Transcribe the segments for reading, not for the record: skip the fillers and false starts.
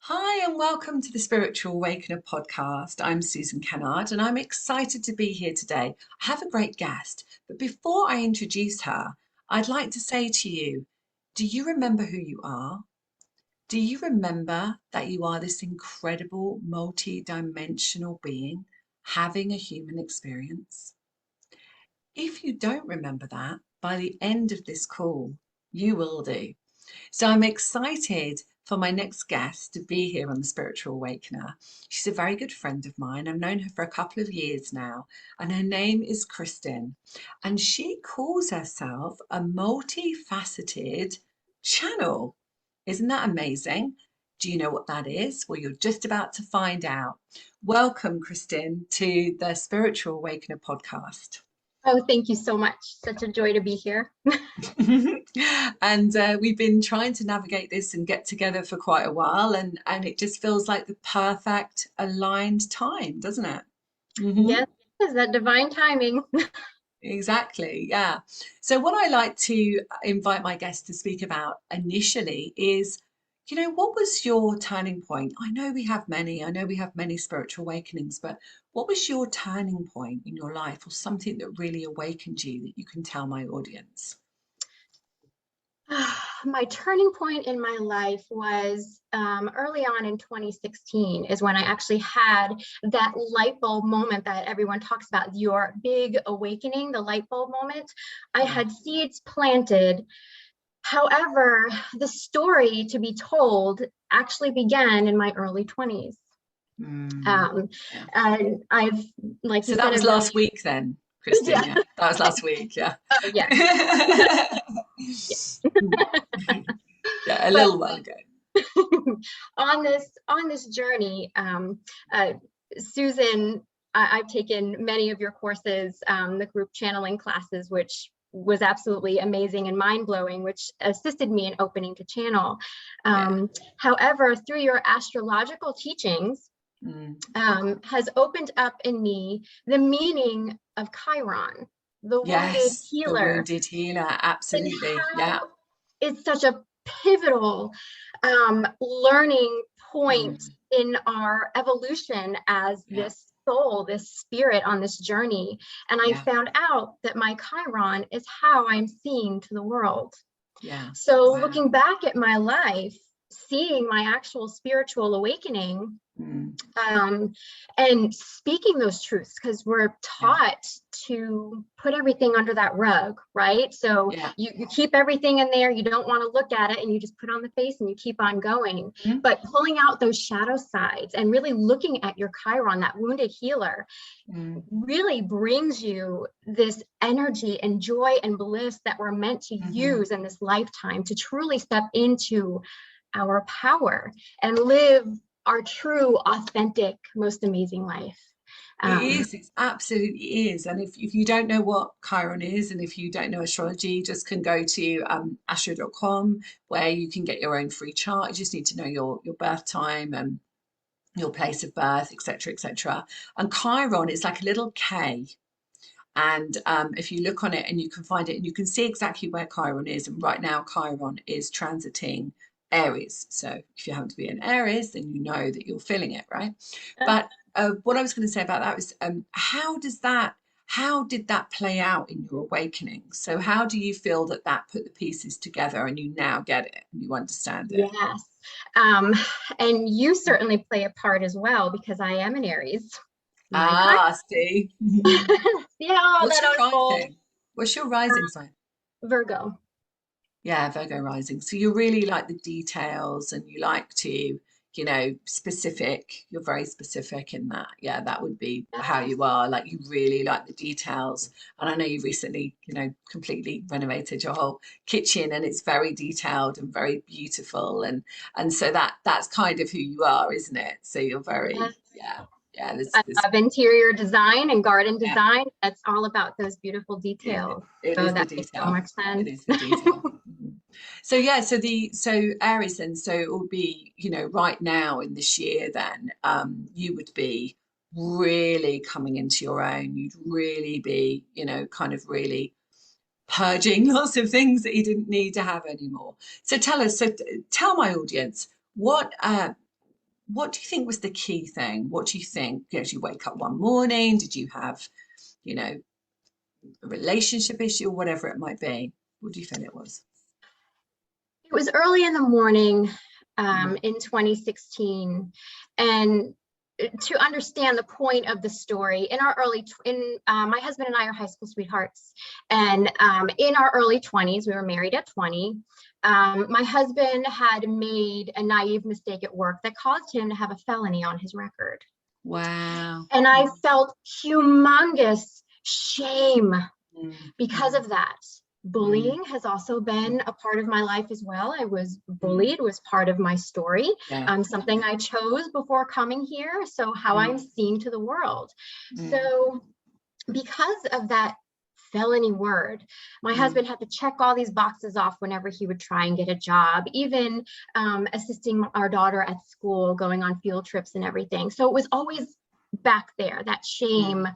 Hi, and welcome to the Spiritual Awakener Podcast. I'm Susan Kennard, and I'm excited to be here today. I have a great guest, but before I introduce her, I'd like to say to you, do you remember who you are? Do you remember that you are this incredible, multi-dimensional being having a human experience? If you don't remember that, by the end of this call, you will do. So I'm excited for my next guest to be here on the Spiritual Awakener. She's a very good friend of mine. I've known her for a couple of years now, and her name is Kristen. And she calls herself a multifaceted channel. Isn't that amazing? Do you know what that is? Well, you're just about to find out. Welcome, Kristen, to the Spiritual Awakener podcast. Oh, thank you so much. Such a joy to be here. And we've been trying to navigate this and get together for quite a while, and it just feels like the perfect aligned time, doesn't it? Yes, is that divine timing? Exactly, yeah. So what I like to invite my guests to speak about initially is, what was your turning point? I know we have many spiritual awakenings, but what was your turning point in your life, or something that really awakened you that you can tell my audience? My turning point in my life was early on in 2016 is when I actually had that light bulb moment that everyone talks about, your big awakening, the light bulb moment. I had seeds planted. However, the story to be told actually began in my early 20s. And I've, like you said, that was last week then, Kristen. Yeah, that was last week. Yeah. Oh, yeah. Yeah, a little while ago. on this journey, Susan, I've taken many of your courses, the group channeling classes, which was absolutely amazing and mind-blowing, which assisted me in opening to channel. However, through your astrological teachings, has opened up in me the meaning of Chiron, the wounded healer. The wounded healer, absolutely. Yeah. It's such a pivotal learning point in our evolution as this soul, this spirit on this journey. And I found out that my Chiron is how I'm seen to the world. So looking back at my life, seeing my actual spiritual awakening, and speaking those truths, because we're taught to put everything under that rug, right? So you keep everything in there, you don't want to look at it, and you just put on the face and you keep on going. But pulling out those shadow sides and really looking at your Chiron, that wounded healer, really brings you this energy and joy and bliss that we're meant to use in this lifetime to truly step into our power and live our true, authentic, most amazing life. It absolutely is. And if you don't know what Chiron is, and if you don't know astrology, you just can go to astro.com, where you can get your own free chart. You just need to know your birth time and your place of birth, etc., etc. And Chiron is like a little K. And if you look on it and you can find it and you can see exactly where Chiron is. And right now, Chiron is transiting Aries. So if you happen to be in Aries, then you know that you're feeling it, right? But what I was going to say about that was, how did that play out in your awakening? So how do you feel that put the pieces together and you now get it and you understand it? Yes. And you certainly play a part as well, because I am an Aries. See. What's your rising sign? Virgo. Yeah, Virgo rising. So you really like the details, and you like to, specific. You're very specific in that. Yeah, that would be how you are. Like, you really like the details. And I know you recently, completely renovated your whole kitchen, and it's very detailed and very beautiful. And so that's kind of who you are, isn't it? So you're very, I love interior design and garden design. That's all about those beautiful details. It is the detail. Makes so much sense. It is the detail. So Aries then, so it will be, right now in this year then, you would be really coming into your own. You'd really be, kind of really purging lots of things that you didn't need to have anymore. So tell my audience, what what do you think was the key thing? What do you think? Did you wake up one morning? Did you have, a relationship issue or whatever it might be? What do you feel it was? It was early in the morning in 2016. And to understand the point of the story, my husband and I are high school sweethearts. And in our early 20s, we were married at 20. My husband had made a naive mistake at work that caused him to have a felony on his record. Wow. And I felt humongous shame because of that. Bullying has also been a part of my life as well. I was bullied, was part of my story, something I chose before coming here. So how I'm seen to the world. So because of that felony word, my husband had to check all these boxes off whenever he would try and get a job, even assisting our daughter at school, going on field trips and everything. So it was always back there, that shame,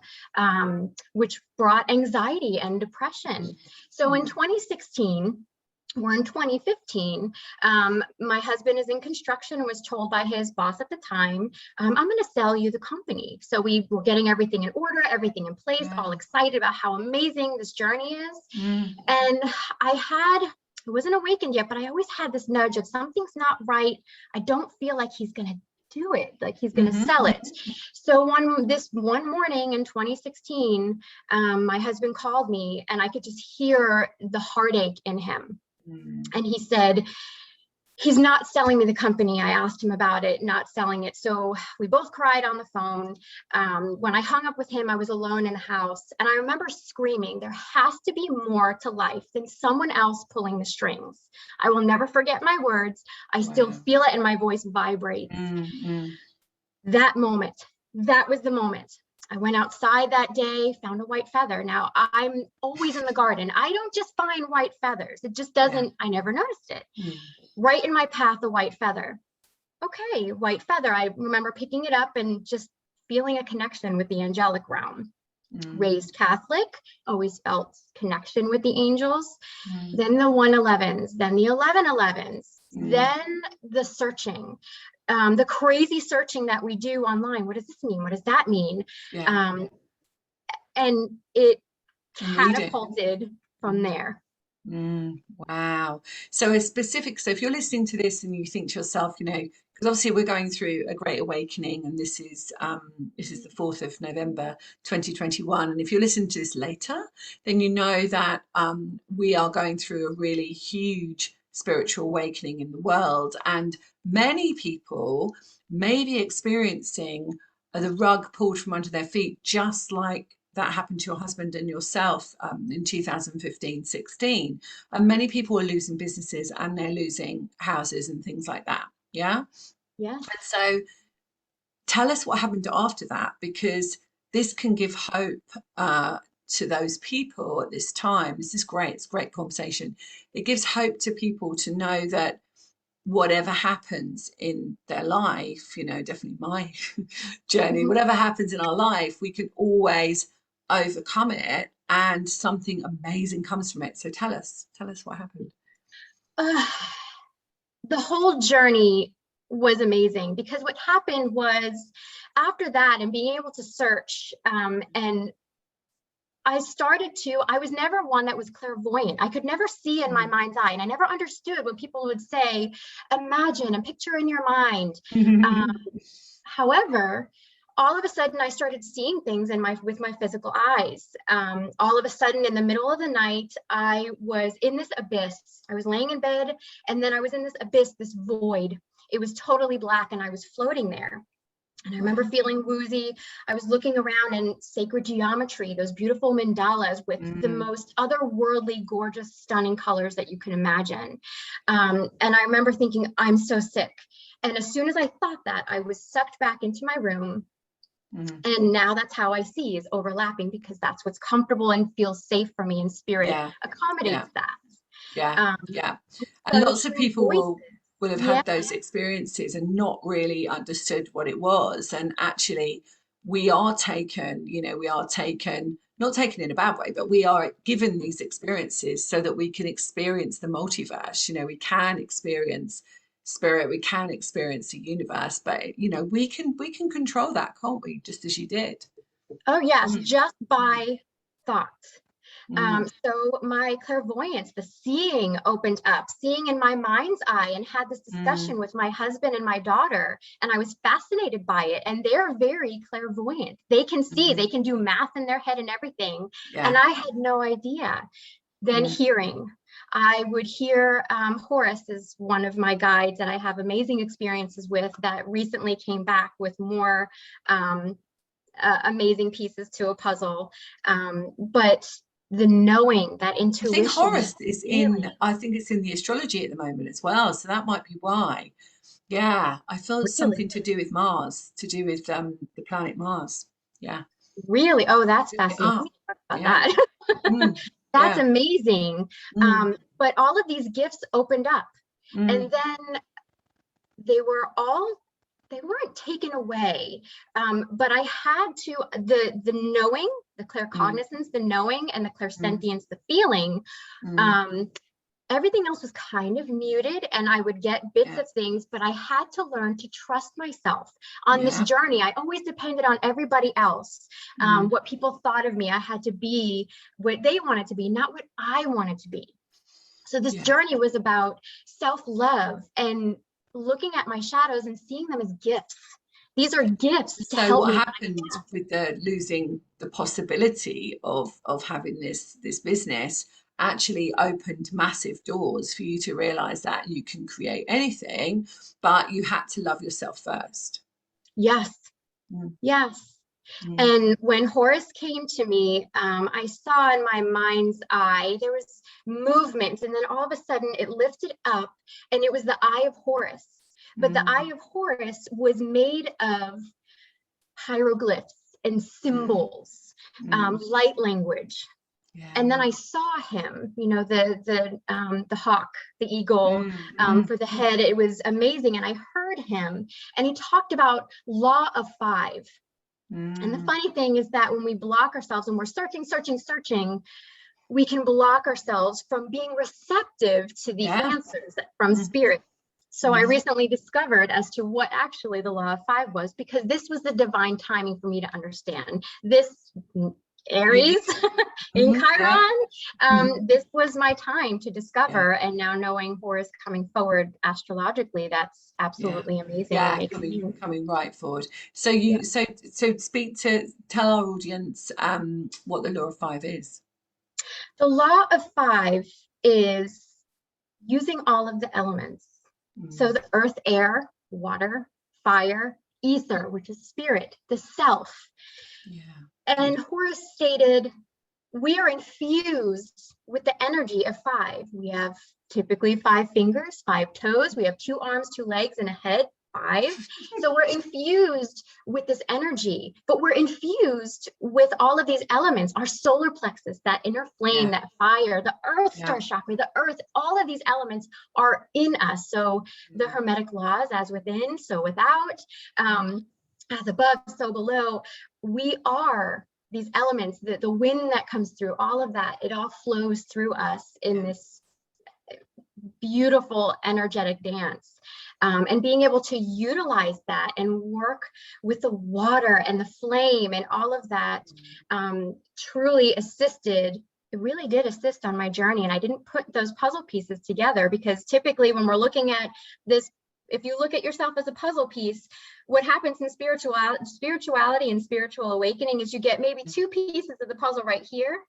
which brought anxiety and depression. So in 2016, we're in 2015, my husband is in construction and was told by his boss at the time, I'm going to sell you the company. So we were getting everything in order, everything in place, all excited about how amazing this journey is. And I wasn't awakened yet, but I always had this nudge of something's not right. I don't feel like he's going to do it, like he's going to sell it. So this one morning in 2016, my husband called me and I could just hear the heartache in him. And he said, he's not selling me the company. I asked him about it, not selling it. So we both cried on the phone. When I hung up with him, I was alone in the house. And I remember screaming, there has to be more to life than someone else pulling the strings. I will never forget my words. I still feel it and my voice vibrates. That moment, that was the moment. I went outside that day, found a white feather. Now I'm always in the garden. I don't just find white feathers. It just doesn't, I never noticed it. Right in my path, a white feather. Okay, white feather. I remember picking it up and just feeling a connection with the angelic realm. Raised Catholic, always felt connection with the angels. Then the 111s, then the 1111s, then the searching. The crazy searching that we do online. What does this mean? What does that mean? And it catapulted from there. Wow. So if you're listening to this and you think to yourself, because obviously we're going through a great awakening, and this is the 4th of November 2021. And if you're listening to this later, then you know that we are going through a really huge spiritual awakening in the world, and many people may be experiencing the rug pulled from under their feet, just like that happened to your husband and yourself in 2015-16. And many people are losing businesses and they're losing houses and things like that. Yeah. And so tell us what happened after that, because this can give hope to those people at this time. This is great. It's a great conversation. It gives hope to people to know that whatever happens in their life, definitely my journey, whatever happens in our life, we can always overcome it and something amazing comes from it. So tell us what happened. The whole journey was amazing, because what happened was, after that and being able to search, and I was never one that was clairvoyant. I could never see in my mind's eye. And I never understood when people would say, imagine and picture in your mind. However, all of a sudden I started seeing things with my physical eyes. All of a sudden in the middle of the night, I was in this abyss. I was laying in bed, and then I was in this abyss, this void. It was totally black and I was floating there. And I remember feeling woozy. I was looking around in sacred geometry, those beautiful mandalas with the most otherworldly, gorgeous, stunning colors that you can imagine. And I remember thinking, I'm so sick. And as soon as I thought that, I was sucked back into my room. And now that's how I see, is overlapping, because that's what's comfortable and feels safe for me, and spirit accommodates that. And lots of people will have had those experiences and not really understood what it was. And actually we are taken, not taken in a bad way, but we are given these experiences so that we can experience the multiverse. We can experience spirit, we can experience the universe, but you know, we can control that, can't we? Just as you did. Oh yes, just by thought. Mm. So my clairvoyance, the seeing opened up, seeing in my mind's eye, and had this discussion with my husband and my daughter. And I was fascinated by it. And they're very clairvoyant. They can see, they can do math in their head and everything. Yeah. And I had no idea. Then hearing, I would hear, Horace is one of my guides that I have amazing experiences with, that recently came back with more amazing pieces to a puzzle. But the knowing, that intuition. I think Horus is I think it's in the astrology at the moment as well. So that might be why. Yeah, I feel it's something to do with Mars, to do with the planet Mars. Yeah. Really? Oh, that's fascinating. About that. That's amazing. But all of these gifts opened up, and then they weren't taken away. But I had to, the knowing, the claircognizance, the knowing, and the clairsentience, the feeling, everything else was kind of muted, and I would get bits of things, but I had to learn to trust myself on this journey. I always depended on everybody else, what people thought of me. I had to be what they wanted to be, not what I wanted to be. So this journey was about self-love and looking at my shadows and seeing them as gifts. These are gifts to help me. So what happened with the losing the possibility of having this business actually opened massive doors for you to realize that you can create anything, but you had to love yourself first. Yes. Yes. And when Horus came to me, I saw in my mind's eye, there was movement, and then all of a sudden it lifted up, and it was the eye of Horus. But the eye of Horus was made of hieroglyphs and symbols, light language. And then I saw him, you know, the hawk, the eagle, for the head. It was amazing. And I heard him, and he talked about law of 5. And the funny thing is that when we block ourselves and we're searching, we can block ourselves from being receptive to the answers from spirit. So I recently discovered as to what actually the law of 5 was, because this was the divine timing for me to understand. This Aries in Chiron, this was my time to discover. And now knowing Horus coming forward astrologically, that's absolutely amazing. Coming right forward. So so tell our audience what the law of 5 is. The law of 5 is using all of the elements. So the earth, air, water, fire, ether, which is spirit, the self. And Horus stated, we are infused with the energy of 5. We have typically 5 fingers, 5 toes. We have 2 arms, 2 legs, and a head, 5. So we're infused with this energy, but we're infused with all of these elements, our solar plexus, that inner flame, that fire, the earth star chakra, the earth, all of these elements are in us. So the Hermetic laws, as within, so without, as above, so below, we are these elements, the wind that comes through, all of that, it all flows through us in this beautiful energetic dance. And being able to utilize that and work with the water and the flame and all of that truly assisted. It really did assist on my journey. And I didn't put those puzzle pieces together, because typically when we're looking at this, if you look at yourself as a puzzle piece, what happens in spirituality and spiritual awakening is you get maybe 2 pieces of the puzzle right here.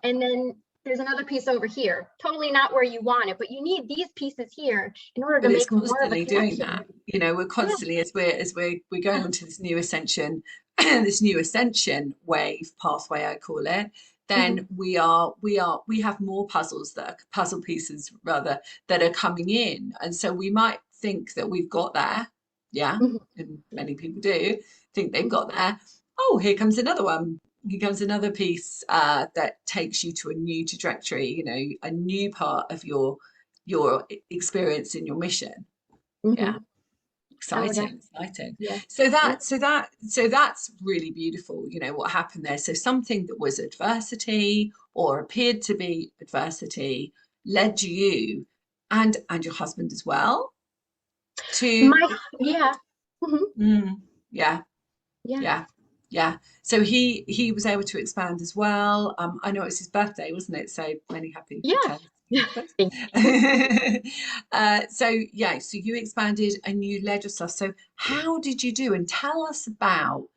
And then there's another piece over here, totally not where you want it, but you need these pieces here in order to make more of a connection. Doing that. You know, we're constantly, as we're going on to this new ascension, this new ascension wave, pathway, I call it, then we have more puzzle pieces rather, that are coming in. And so we might think that we've got there. And many people do think they've got there. Oh, here comes another one. Here comes another piece that takes you to a new trajectory, you know, a new part of your experience in your mission. Exciting. So that's really beautiful, you know, what happened there. So something that was adversity or appeared to be adversity led you and your husband as well to Yeah. Yeah. Yeah. Yeah. So he was able to expand as well. I know it's his birthday, wasn't it? So many happy returns. Yeah. So you expanded and you led yourself. So how did you do? And tell us about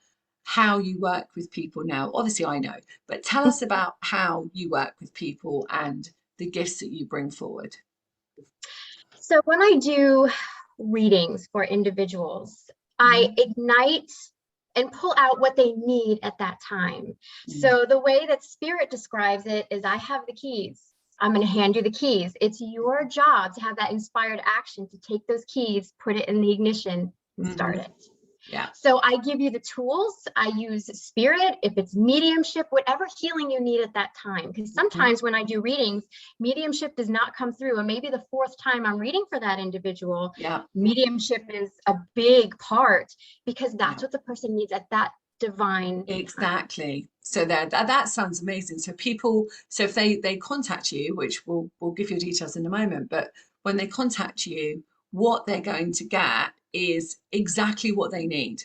how you work with people now. Obviously, I know, but tell us about how you work with people and the gifts that you bring forward. So when I do readings for individuals, I ignite and pull out what they need at that time. So the way that Spirit describes it is, I have the keys. I'm going to hand you the keys. It's your job to have that inspired action, to take those keys, put it in the ignition, and start it. Yeah. So I give you the tools. I use Spirit, if it's mediumship, whatever healing you need at that time. Because sometimes when I do readings, mediumship does not come through. And maybe the fourth time I'm reading for that individual, mediumship is a big part, because that's what the person needs at that divine exactly time. So that sounds amazing. So people, so if they contact you, which we'll give you details in a moment, but when they contact you, what they're going to get is exactly what they need.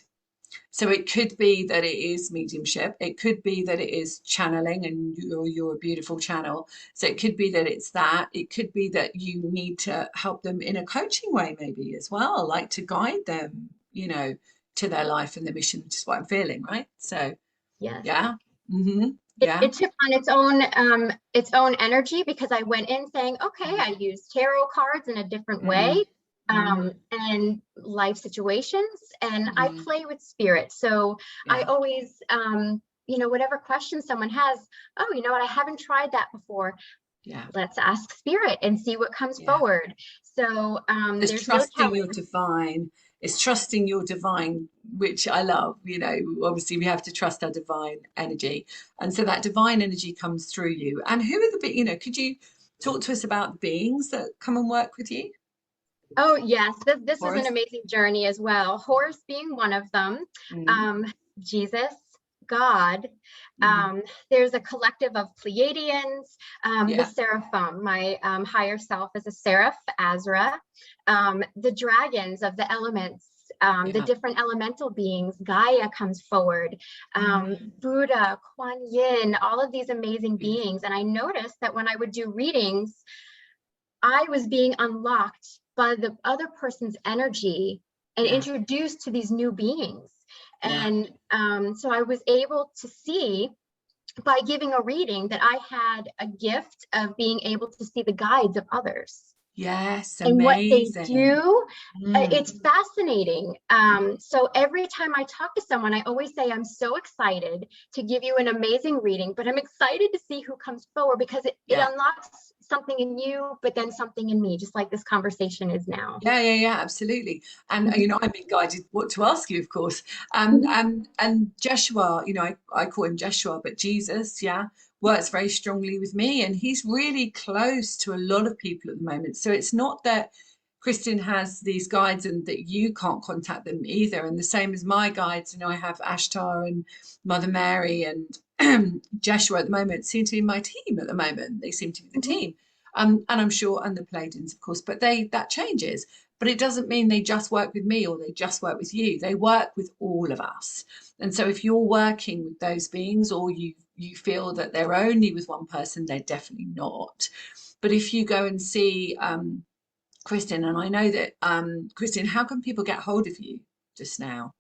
So it could be that it is mediumship. It could be that it is channeling, and you're a beautiful channel. So it could be that it's that. It could be that you need to help them in a coaching way, maybe as well, like to guide them, to their life and the mission, which is what I'm feeling, right? So yeah. It took on its own energy, because I went in saying, okay, I use tarot cards in a different way, and life situations, and I play with Spirit. So I always, whatever question someone has, oh, you know what, I haven't tried that before. Let's ask Spirit and see what comes forward. So there's trusting no your divine. It's trusting your divine, which I love. Obviously we have to trust our divine energy, and so that divine energy comes through you. And who are the could you talk to us about the beings that come and work with you? Oh yes, this was an amazing journey as well. Horus being one of them, Jesus, God. There's a collective of Pleiadians, the Seraphim. My higher self is a seraph, Azra. The dragons of the elements, the different elemental beings. Gaia comes forward. Buddha, Kuan Yin, all of these amazing beings. And I noticed that when I would do readings, I was being unlocked by the other person's energy and introduced to these new beings. And so I was able to see, by giving a reading, that I had a gift of being able to see the guides of others. Yes, and amazing. What they do. It's fascinating. So every time I talk to someone, I always say, I'm so excited to give you an amazing reading, but I'm excited to see who comes forward, because it unlocks something in you, but then something in me, just like this conversation is now. Yeah, absolutely. And I'm being guided what to ask you, of course. And Joshua, I call him Joshua, but Jesus, works very strongly with me, and he's really close to a lot of people at the moment. So it's not that Kristen has these guides and that you can't contact them either. And the same as my guides, I have Ashtar and Mother Mary and Joshua at the moment seem to be my team at the moment. They seem to be the team. And I'm sure, and the Pleiadians, of course, but that changes. But it doesn't mean they just work with me or they just work with you. They work with all of us. And so if you're working with those beings, or you feel that they're only with one person, they're definitely not. But if you go and see Kristen, and I know that Kristen, how can people get hold of you just now?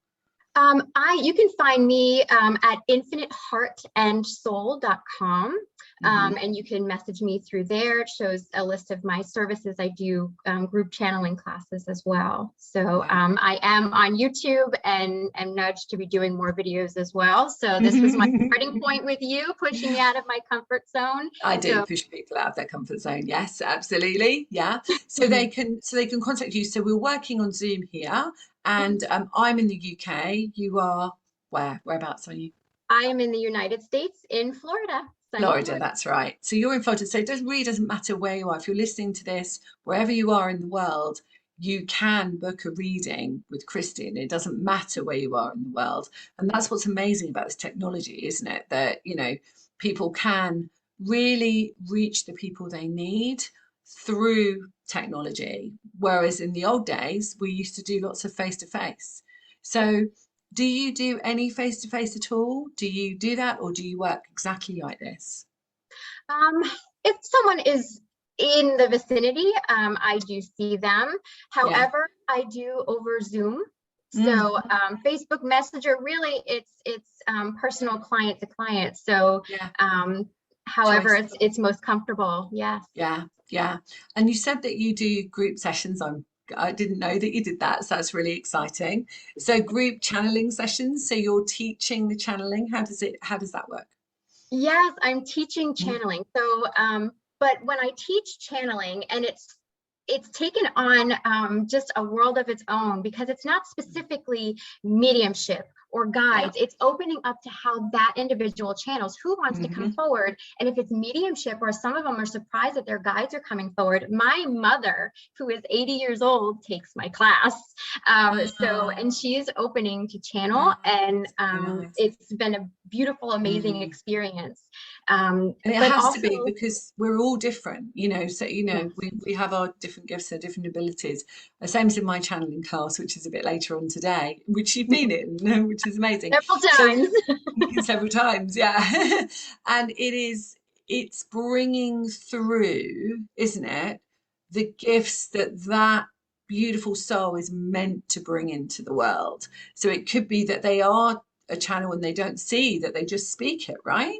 You can find me at infiniteheartnsoul.com. And you can message me through there. It shows a list of my services. I do group channeling classes as well. So I am on YouTube and am nudged to be doing more videos as well. So this was my starting point with you, pushing me out of my comfort zone. I do push people out of their comfort zone. Yes, absolutely. Yeah. So they can contact you. So we're working on Zoom here, and I'm in the UK. You are where? Whereabouts are you? I am in the United States, in Florida. Florida, that's right. So you're in Florida. So it really doesn't matter where you are. If you're listening to this, wherever you are in the world, you can book a reading with Kristen. It doesn't matter where you are in the world. And that's what's amazing about this technology, isn't it? That, people can really reach the people they need through technology, whereas in the old days we used to do lots of face-to-face. So do you do any face-to-face at all? Do you do that, or do you work exactly like this? If someone is in the vicinity, I do see them. However, I do over Zoom. So Facebook Messenger, really, it's personal client to client. So however it's most comfortable. Yes. Yeah. And you said that you do group sessions. I didn't know that you did that, so that's really exciting. So group channeling sessions, so you're teaching the channeling. How does that work? Yes, I'm teaching channeling. So but when I teach channeling, and it's taken on just a world of its own, because it's not specifically mediumship or guides. It's opening up to how that individual channels, who wants to come forward. And if it's mediumship, or some of them are surprised that their guides are coming forward. My mother, who is 80 years old, takes my class. And she's opening to channel, and it's been a beautiful, amazing experience. And it has to be, because we're all different, so we have our different gifts and different abilities. The same as in my channeling class, which is a bit later on today, which you've been in, which is amazing. Several times. Yeah. And it's bringing through, isn't it, the gifts that beautiful soul is meant to bring into the world. So it could be that they are a channel and they don't see, that they just speak it, right?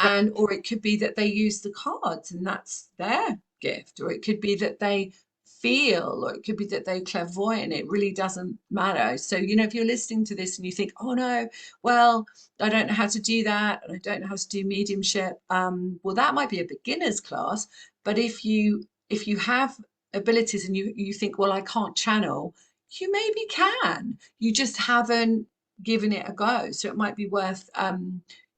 Or it could be that they use the cards and that's their gift, or it could be that they feel, or it could be that they're clairvoyant. It really doesn't matter. So, if you're listening to this and you think, oh no, well, I don't know how to do that, and I don't know how to do mediumship, well, that might be a beginner's class. But if you have abilities and you think, well, I can't channel, you maybe can. You just haven't given it a go. So it might be worth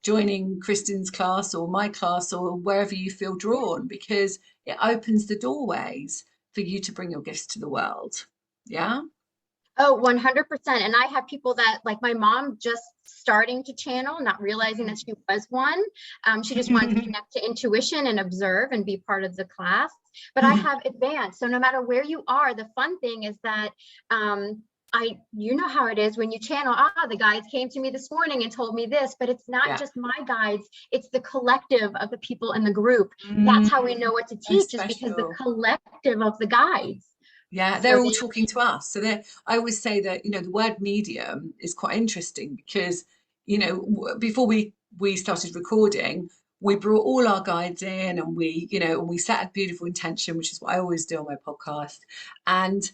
joining Kristen's class or my class or wherever you feel drawn, because it opens the doorways for you to bring your gifts to the world. Yeah. Oh, 100%. And I have people that, like my mom, just starting to channel, not realizing that she was one. She just wanted to connect to intuition and observe and be part of the class. But I have advanced. So no matter where you are, the fun thing is that you know how it is when you channel, the guides came to me this morning and told me this, but it's not just my guides, it's the collective of the people in the group. That's how we know what to teach, is because the collective of the guides. Yeah, they're all talking to us. So I always say that, the word medium is quite interesting, because, before we started recording, we brought all our guides in, and we set a beautiful intention, which is what I always do on my podcast. And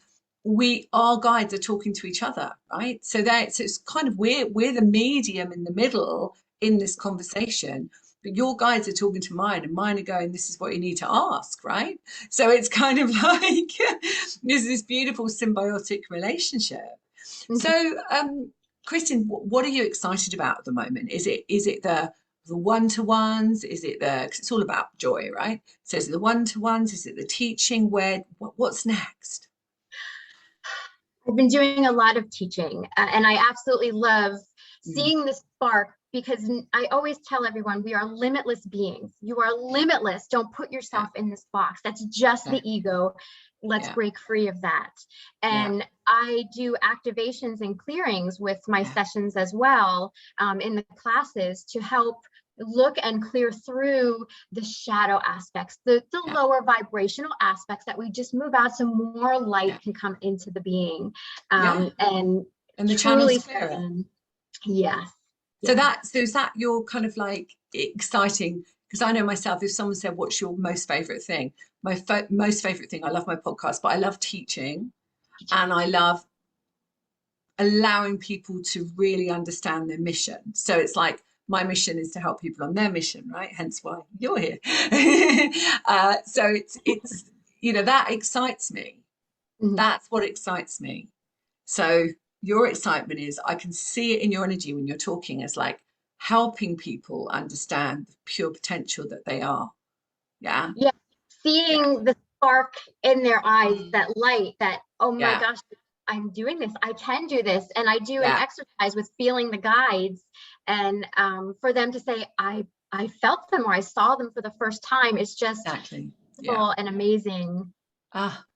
our guides are talking to each other, right? So it's kind of, we're the medium in the middle in this conversation, but your guides are talking to mine, and mine are going, this is what you need to ask, right? So it's kind of like there's this beautiful symbiotic relationship. So Kristen, what are you excited about at the moment? Is it the one-to-ones? Is it because it's all about joy, right? So is it the one-to-ones? Is it the teaching? What's next? I've been doing a lot of teaching, and I absolutely love seeing the spark, because I always tell everyone, we are limitless beings. You are limitless. Don't put yourself in this box. That's just the ego. Let's break free of that. And I do activations and clearings with my sessions as well, in the classes, to help look and clear through the shadow aspects, the lower vibrational aspects, that we just move out so more light can come into the being. And the channel's clearer. Yes. So is that your kind of like exciting? Because I know myself, if someone said, what's your most favorite thing? My most favorite thing, I love my podcast, but I love teaching, and I love allowing people to really understand their mission. So it's like, my mission is to help people on their mission, right? Hence why you're here. So it's that excites me. That's what excites me. So your excitement is, I can see it in your energy when you're talking, as like helping people understand the pure potential that they are. Yeah. Seeing the spark in their eyes, that light, that, oh my gosh, I'm doing this, I can do this. And I do an exercise with feeling the guides, and for them to say, I felt them, or I saw them for the first time. It's just beautiful and amazing.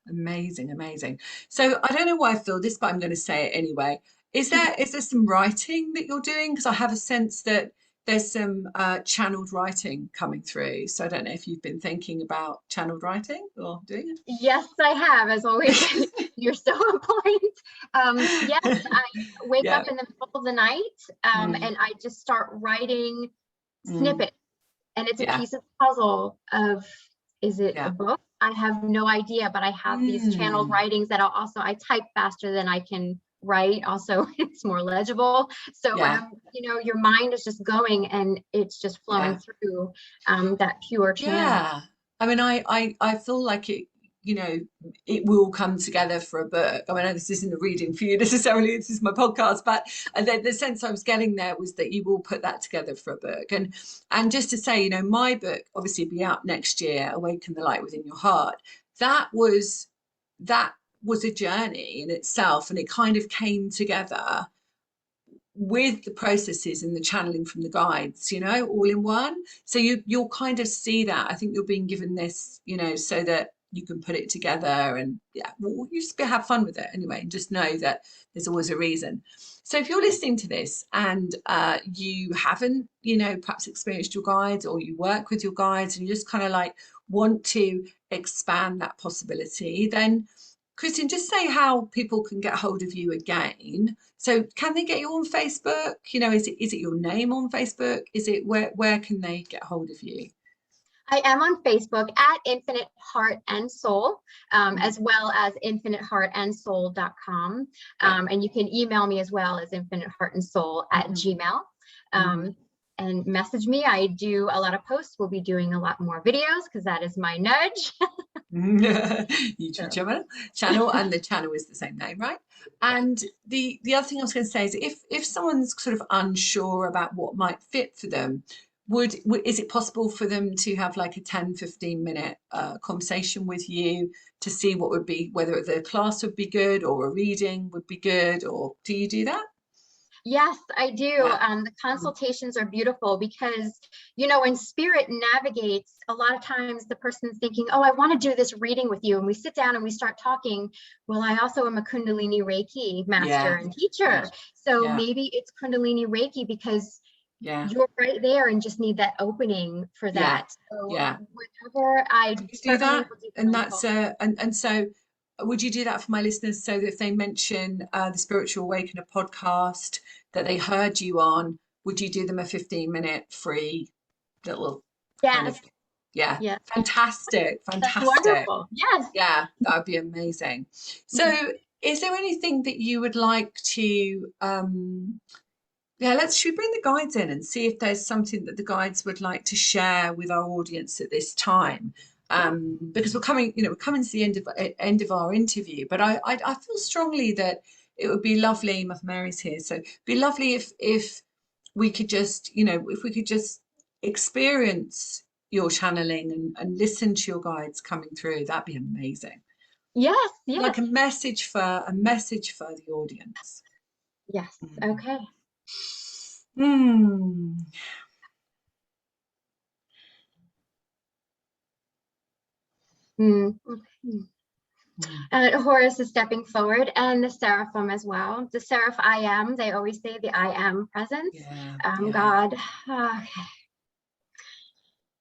Amazing, amazing. So I don't know why I feel this, but I'm going to say it anyway. Is there some writing that you're doing? Because I have a sense that there's some channeled writing coming through. So I don't know if you've been thinking about channeled writing or doing it. Yes, I have, as always. You're so on point. Yes, I wake Yeah. up in the middle of the night, and I just start writing snippets. And it's a Yeah. piece of puzzle of, is it Yeah. a book? I have no idea, but I have these channeled writings that I type faster than I can write. Also, it's more legible. So, Yeah. your mind is just going and it's just flowing through that pure channel. Yeah. I mean, I feel like it, it will come together for a book. I mean, this isn't a reading for you necessarily, this is my podcast, but the sense I was getting there was that you will put that together for a book. And just to say, my book obviously be out next year, Awaken the Light Within Your Heart. That was a journey in itself, and it kind of came together with the processes and the channeling from the guides, all in one. So you'll kind of see that. I think you're being given this, so that you can put it together, and well, you just have fun with it anyway, and just know that there's always a reason. So if you're listening to this and you haven't, perhaps experienced your guides, or you work with your guides and you just kind of like want to expand that possibility, then Kristen, just say how people can get hold of you again. So can they get you on Facebook? Is it your name on Facebook? Is it where can they get hold of you? I am on Facebook at Infinite Heart and Soul, as well as infiniteheartnsoul.com. And you can email me as well as infiniteheartandsoul@gmail. And message me. I do a lot of posts. We'll be doing a lot more videos because that is my nudge. YouTube channel, and the channel is the same name, right? And the other thing I was going to say is, if someone's sort of unsure about what might fit for them, is it possible for them to have like a 10-15 minute conversation with you to see what would be, whether the class would be good or a reading would be good, or do you do that? Yes, I do. The consultations are beautiful because, when spirit navigates, a lot of times the person's thinking, oh, I want to do this reading with you. And we sit down and we start talking. Well, I also am a Kundalini Reiki master and teacher. So maybe it's Kundalini Reiki because you're right there and just need that opening for that. So whenever I do that, and that's and so would you do that for my listeners, so that if they mention the Spiritual Awakener podcast that they heard you on, would you do them a 15-minute free little kind of fantastic That's wonderful. That would be amazing. So is there anything that you would like to should we bring the guides in and see if there's something that the guides would like to share with our audience at this time? Because we're coming to the end of our interview, but I feel strongly that it would be lovely. Mother Mary's here, so it'd be lovely if we could just experience your channeling and listen to your guides coming through. That'd be amazing. Yes. Like a message for the audience. Yes. Okay. Horus is stepping forward, and the seraphim as well. The seraph I am, they always say the I am presence. God.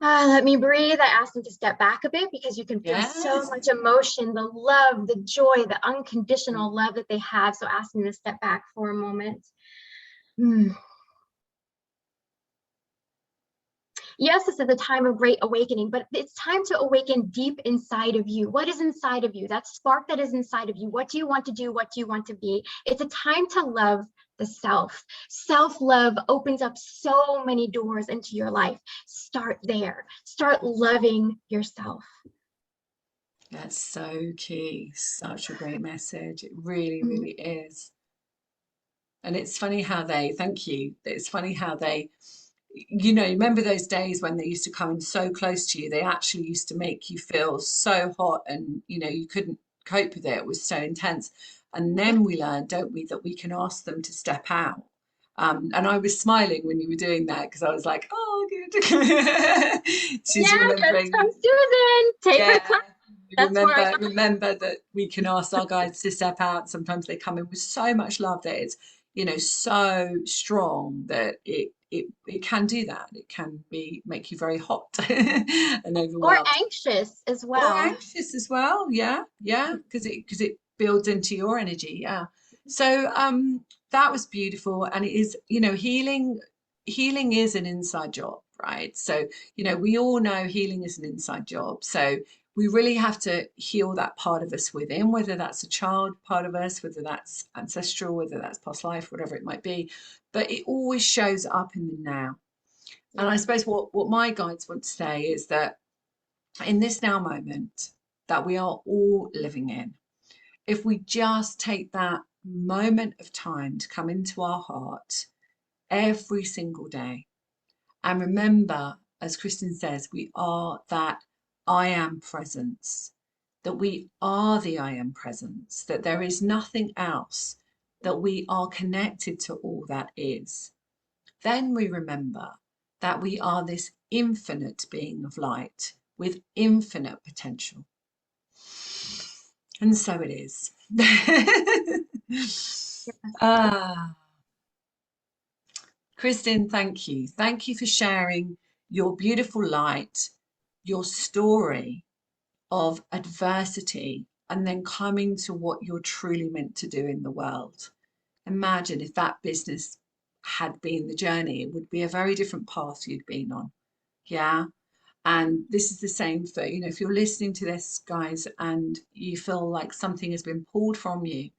Let me breathe. I asked them to step back a bit because you can feel so much emotion, the love, the joy, the unconditional love that they have. So ask them to step back for a moment. Yes, this is a time of great awakening, but it's time to awaken deep inside of you. What is inside of you? That spark that is inside of you. What do you want to do? What do you want to be? It's a time to love the self. Self-love opens up so many doors into your life. Start there. Start loving yourself. That's so key. Such a great message. It really, really is. And it's funny how they, remember those days when they used to come in so close to you, they actually used to make you feel so hot, and, you couldn't cope with it. It was so intense. And then we learned, don't we, that we can ask them to step out. And I was smiling when you were doing that because I was like, oh, good. She's remembering. That's from Susan. Take her class. That's why remember that we can ask our guides to step out. Sometimes they come in with so much love that it's, so strong that it can do that. It can make you very hot and or overwhelmed. anxious as Or well. anxious as well. Yeah, because it builds into your energy. Yeah. So that was beautiful, and it is, healing is an inside job, right? So we all know healing is an inside job. So we really have to heal that part of us within, whether that's a child part of us, whether that's ancestral, whether that's past life, whatever it might be. But it always shows up in the now. And I suppose what my guides want to say is that in this now moment that we are all living in, if we just take that moment of time to come into our heart every single day and remember, as Kristen says, we are that I am presence, that we are the I am presence, that there is nothing else, that we are connected to all that is. Then we remember that we are this infinite being of light with infinite potential. And so it is. Kristen, thank you. Thank you for sharing your beautiful light, your story of adversity, and then coming to what you're truly meant to do in the world. Imagine if that business had been the journey, it would be a very different path you'd been on. Yeah. And this is the same for, if you're listening to this, guys, and you feel like something has been pulled from you,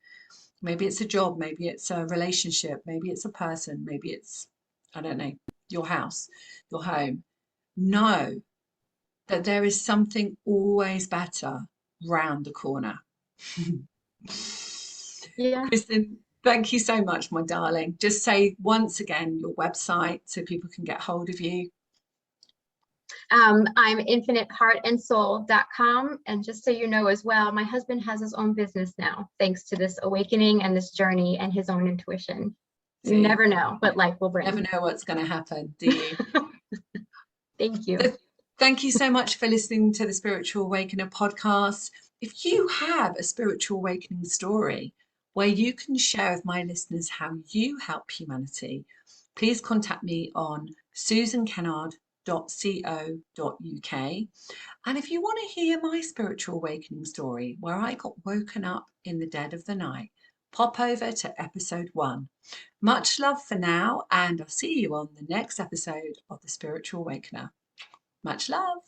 maybe it's a job, maybe it's a relationship, maybe it's a person, maybe it's, I don't know, your house, your home. Know that there is something always better round the corner. Yeah. Kristen, thank you so much, my darling. Just say once again your website so people can get hold of you. I'm infiniteheartnsoul.com. And just so you know as well, my husband has his own business now, thanks to this awakening and this journey and his own intuition. You never know what life will bring. Never know what's going to happen, do you? Thank you. So, thank you so much for listening to the Spiritual Awakener podcast. If you have a spiritual awakening story where you can share with my listeners how you help humanity, please contact me on susankennard.co.uk. And if you want to hear my spiritual awakening story where I got woken up in the dead of the night, pop over to episode 1. Much love for now, and I'll see you on the next episode of the Spiritual Awakener. Much love.